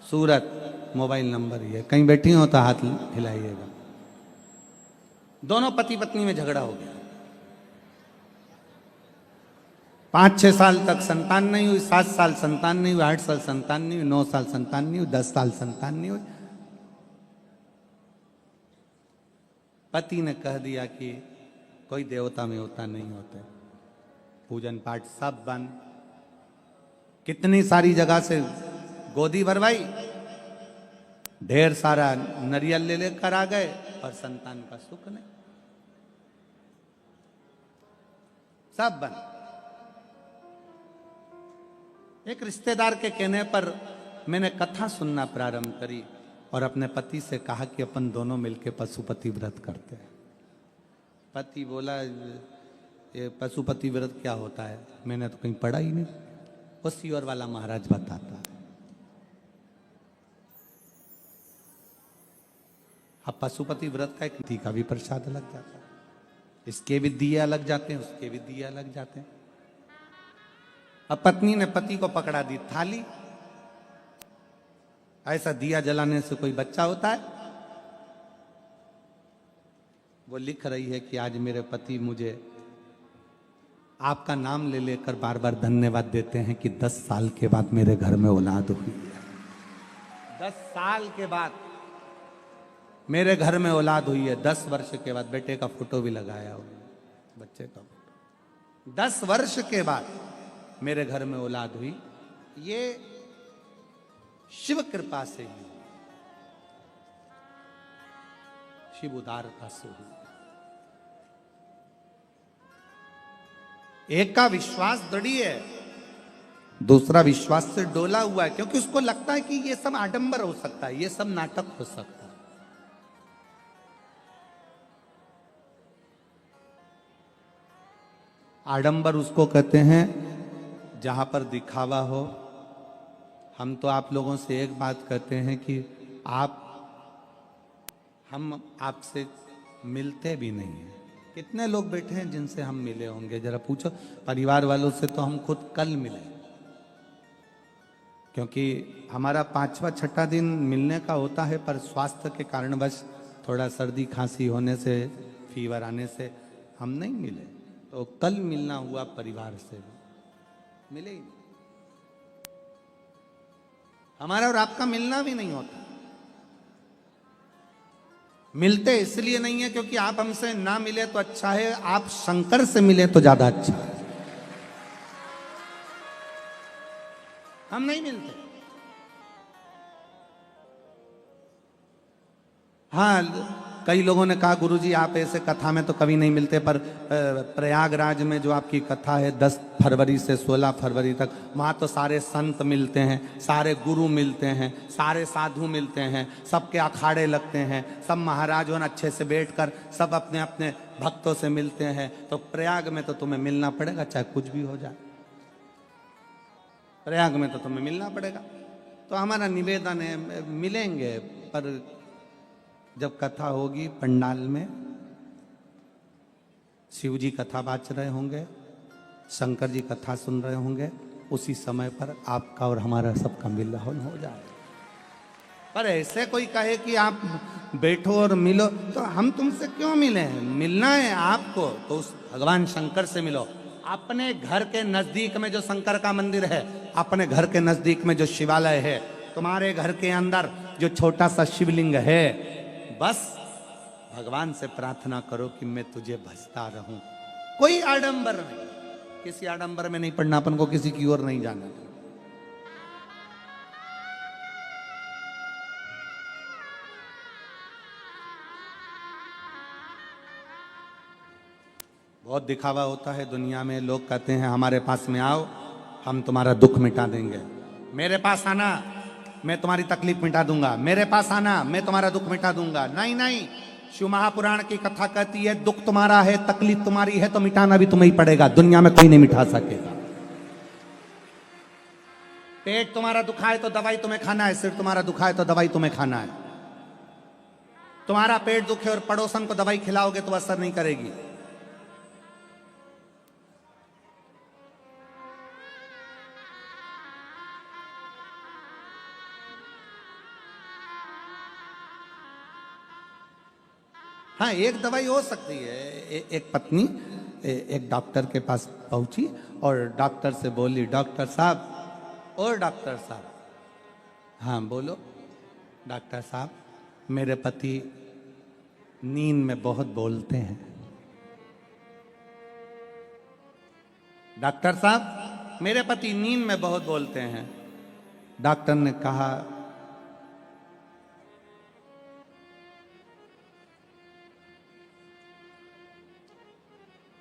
सूरत। मोबाइल नंबर ये, कहीं बैठी हो तो हाथ हिलाइएगा। दोनों पति पत्नी में झगड़ा हो गया, 5-6 साल तक संतान नहीं हुई, 7 साल संतान नहीं हुई, 8 साल संतान नहीं हुई, 9 साल संतान नहीं हुई, 10 साल संतान नहीं हुई। पति ने कह दिया कि कोई देवता में होता नहीं होते, पूजन पाठ सब बंद। कितनी सारी जगह से गोदी भरवाई, ढेर सारा नरियल ले लेकर आ गए और संतान का सुख नहीं, सब बंद। एक रिश्तेदार के कहने पर मैंने कथा सुनना प्रारंभ करी और अपने पति से कहा कि अपन दोनों मिलकर पशुपति व्रत करते हैं। पति बोला ये पशुपति व्रत क्या होता है? मैंने तो कहीं पढ़ा ही नहीं, वो सीवर वाला महाराज बताता है। अब पशुपति व्रत का एक ती का भी प्रसाद लग जाता है, इसके भी दिए अलग जाते हैं, उसके भी दिए अलग जाते हैं। अब पत्नी ने पति को पकड़ा दी थाली, ऐसा दिया जलाने से कोई बच्चा होता है? वो लिख रही है कि आज मेरे पति मुझे आपका नाम ले लेकर बार बार धन्यवाद देते हैं कि 10 साल के बाद मेरे घर में औलाद हुई है। 10 साल के बाद मेरे घर में औलाद हुई है। 10 वर्ष के बाद बेटे का फोटो भी लगाया हुआ है, बच्चे का फोटो। 10 वर्ष के बाद मेरे घर में औलाद हुई, ये शिव कृपा से ही, शिव उदारता से हुई। एक का विश्वास दृढ़ी है, दूसरा विश्वास से डोला हुआ है, क्योंकि उसको लगता है कि ये सब आडंबर हो सकता है, ये सब नाटक हो सकता है। आडंबर उसको कहते हैं जहां पर दिखावा हो। हम तो आप लोगों से एक बात कहते हैं कि हम आपसे मिलते भी नहीं हैं। कितने लोग बैठे हैं जिनसे हम मिले होंगे? जरा पूछो। परिवार वालों से तो हम खुद कल मिले, क्योंकि हमारा 5वां 6ठा दिन मिलने का होता है, पर स्वास्थ्य के कारणवश थोड़ा सर्दी खांसी होने से, फीवर आने से हम नहीं मिले। तो कल मिलना हुआ परिवार से, मिले ही नहीं। हमारा और आपका मिलना भी नहीं होता। मिलते इसलिए नहीं है क्योंकि आप हमसे ना मिले तो अच्छा है, आप शंकर से मिले तो ज्यादा अच्छा है। हम नहीं मिलते। हाँ, कई लोगों ने कहा गुरुजी आप ऐसे कथा में तो कभी नहीं मिलते, पर प्रयागराज में जो आपकी कथा है 10 फरवरी से 16 फरवरी तक, वहाँ तो सारे संत मिलते हैं, सारे गुरु मिलते हैं, सारे साधु मिलते हैं, सबके अखाड़े लगते हैं, सब महाराज होना अच्छे से बैठकर सब अपने अपने भक्तों से मिलते हैं। तो प्रयाग में तो तुम्हें मिलना पड़ेगा, चाहे कुछ भी हो जाए। प्रयाग में तो तुम्हें मिलना पड़ेगा। तो हमारा निवेदन है, मिलेंगे, पर जब कथा होगी पंडाल में, शिव जी कथा बाच रहे होंगे, शंकर जी कथा सुन रहे होंगे, उसी समय पर आपका और हमारा सबका मिलन हो जाए। पर ऐसे कोई कहे कि आप बैठो और मिलो, तो हम तुमसे क्यों मिले हैं? मिलना है आपको तो उस भगवान शंकर से मिलो। अपने घर के नजदीक में जो शंकर का मंदिर है, अपने घर के नजदीक में जो शिवालय है, तुम्हारे घर के अंदर जो छोटा सा शिवलिंग है, बस भगवान से प्रार्थना करो कि मैं तुझे भजता रहूं। कोई आडंबर नहीं, किसी आडंबर में नहीं पड़ना, अपन को किसी की ओर नहीं जाना। बहुत दिखावा होता है दुनिया में। लोग कहते हैं हमारे पास में आओ, हम तुम्हारा दुख मिटा देंगे। मेरे पास आना, मैं तुम्हारी तकलीफ मिटा दूंगा। मेरे पास आना, मैं तुम्हारा दुख मिटा दूंगा। नहीं नहीं, शिव महापुराण की कथा कहती है दुख तुम्हारा है, तकलीफ तुम्हारी है, तो मिटाना भी तुम्हें ही पड़ेगा। दुनिया में कोई नहीं मिटा सकेगा। पेट तुम्हारा दुखा है तो दवाई तुम्हें खाना है, सिर तुम्हारा दुखा है तो दवाई तुम्हें खाना है। तुम्हारा पेट दुखे और पड़ोसन को दवाई खिलाओगे तो असर नहीं करेगी। हाँ, एक दवाई हो सकती है। एक पत्नी एक डॉक्टर के पास पहुंची और डॉक्टर से बोली, डॉक्टर साहब, और डॉक्टर साहब, हाँ बोलो। डॉक्टर साहब, मेरे पति नींद में बहुत बोलते हैं। डॉक्टर साहब, मेरे पति नींद में बहुत बोलते हैं। डॉक्टर ने कहा,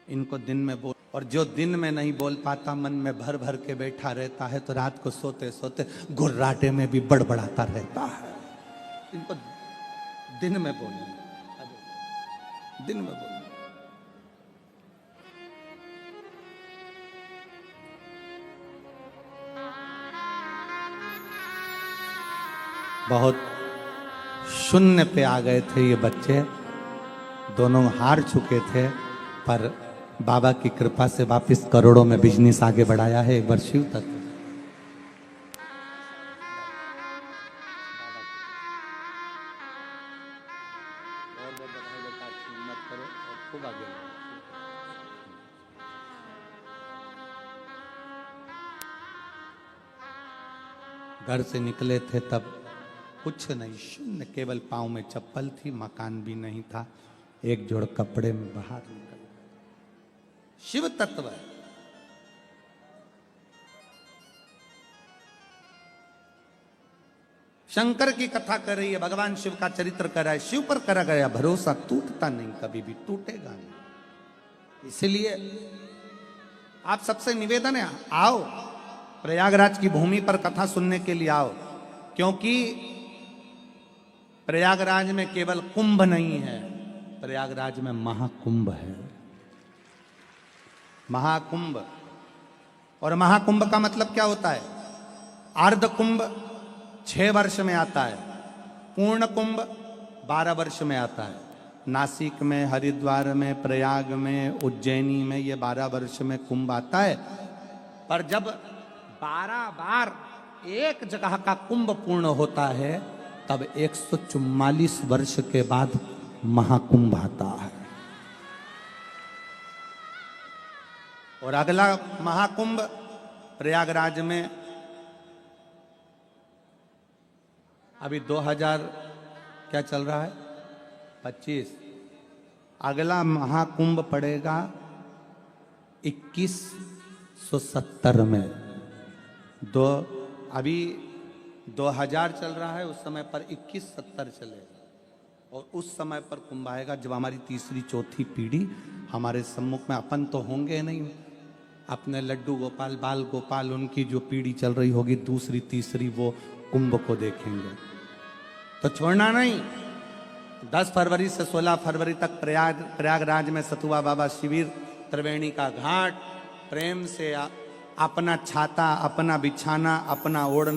इनको दिन में बोल, और जो दिन में नहीं बोल पाता, मन में भर भर के बैठा रहता है, तो रात को सोते सोते गुर्राटे में भी बड़बड़ाता रहता है। इनको दिन में बोलना, दिन में बोलना। बहुत शून्य पे आ गए थे ये बच्चे, दोनों हार चुके थे, पर बाबा की कृपा से वापस करोड़ों में बिजनेस आगे बढ़ाया है। एक बार शिव तत्व। घर से निकले थे तब कुछ नहीं, शून्य, केवल पांव में चप्पल थी, मकान भी नहीं था, एक जोड़ कपड़े में बाहर निकल। शिव तत्व है। शंकर की कथा कर रही है, भगवान शिव का चरित्र कर रहा है, शिव पर करा गया भरोसा टूटता नहीं, कभी भी टूटेगा नहीं। इसलिए आप सबसे निवेदन है, आओ प्रयागराज की भूमि पर कथा सुनने के लिए आओ, क्योंकि प्रयागराज में केवल कुंभ नहीं है, प्रयागराज में महाकुंभ है। महाकुंभ, और महाकुंभ का मतलब क्या होता है? अर्ध कुंभ 6 वर्ष में आता है, पूर्ण कुंभ 12 वर्ष में आता है। नासिक में, हरिद्वार में, प्रयाग में, उज्जैनी में ये 12 वर्ष में कुंभ आता है। पर जब 12 बार एक जगह का कुंभ पूर्ण होता है, तब 144 वर्ष के बाद महाकुंभ आता है। और अगला महाकुंभ प्रयागराज में अभी 2000 क्या चल रहा है, 25। अगला महाकुंभ पड़ेगा 2170 में। अभी 2000 चल रहा है, उस समय पर 2170 चलेगा, और उस समय पर कुंभ आएगा जब हमारी तीसरी चौथी पीढ़ी हमारे सम्मुख में, अपन तो होंगे नहीं, अपने लड्डू गोपाल, बाल गोपाल, उनकी जो पीढ़ी चल रही होगी दूसरी तीसरी, वो कुंभ को देखेंगे। तो छोड़ना नहीं। 10 फरवरी से 16 फरवरी तक प्रयागराज में सतुआ बाबा शिविर, त्रिवेणी का घाट, प्रेम से अपना छाता, अपना बिछाना, अपना ओढ़ना